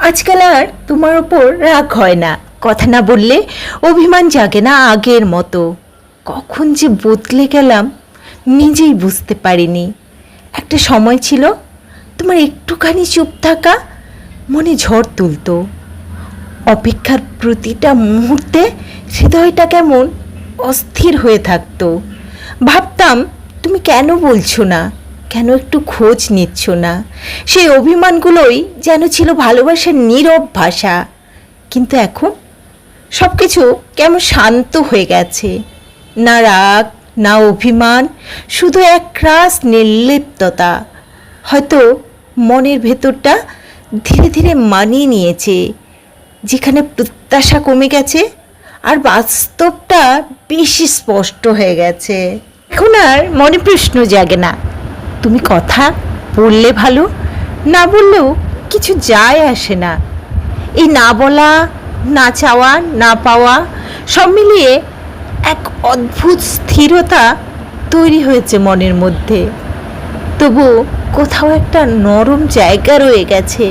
আজকাল আর তোমার ওপর রাগ হয় না, কথা না বললে অভিমান জাগে না আগের মতো। কখন যে বদলে গেলাম নিজেই বুঝতে পারিনি। একটা সময় ছিল তোমার একটুখানি চুপ থাকা মনে ঝড় তুলতো। অপেক্ষার প্রতিটা মুহূর্তে হৃদয়টা কেমন অস্থির হয়ে থাকতো। ভাবতাম তুমি কেন বলছো না, কেন একটু খোঁজ নিচ্ছ না। সেই অভিমানগুলোই যেন ছিল ভালোবাসার নীরব ভাষা। কিন্তু এখন সব কিছু কেমন শান্ত হয়ে গেছে। না রাগ, না অভিমান, শুধু এক রাস নির্লিপ্ততা। হয়তো মনের ভেতরটা ধীরে ধীরে মানিয়ে নিয়েছে, যেখানে প্রত্যাশা কমে গেছে আর বাস্তবটা বেশি স্পষ্ট হয়ে গেছে। এখন আর মনে প্রশ্ন জাগে না। তুমি কথা বললে ভালো, না বললেও কিছু যায় আসে না। এই না বলা, না চাওয়া, না পাওয়া সব মিলিয়ে এক অদ্ভুত স্থিরতা তৈরি হয়েছে মনের মধ্যে। তবু কোথাও একটা নরম জায়গা রয়ে গেছে,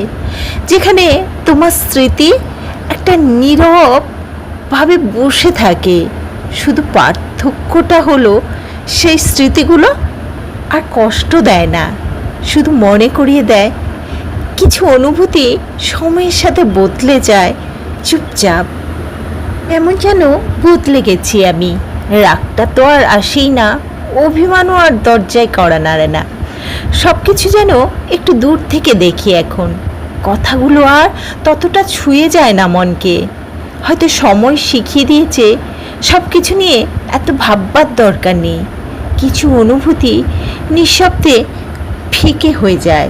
যেখানে তোমার স্মৃতি একটা নীরব ভাবে বসে থাকে। শুধু পার্থক্যটা হলো সেই স্মৃতিগুলো আর কষ্ট দেয় না, শুধু মনে করিয়ে দেয় কিছু অনুভূতি সময়ের সাথে বদলে যায় চুপচাপ। এমন যেন বদলে গেছি আমি। রাগটা তো আর আসেই না, অভিমানও আর দরজায় কড়া নাড়ে না। সব কিছু যেন একটু দূর থেকে দেখি এখন। কথাগুলো আর ততটা ছুঁয়ে যায় না মনকে। হয়তো সময় শিখিয়ে দিয়েছে সব কিছু নিয়ে এত ভাববার দরকার নেই। কিছু অনুভূতি নিঃশব্দে ফিকে হয়ে যায়।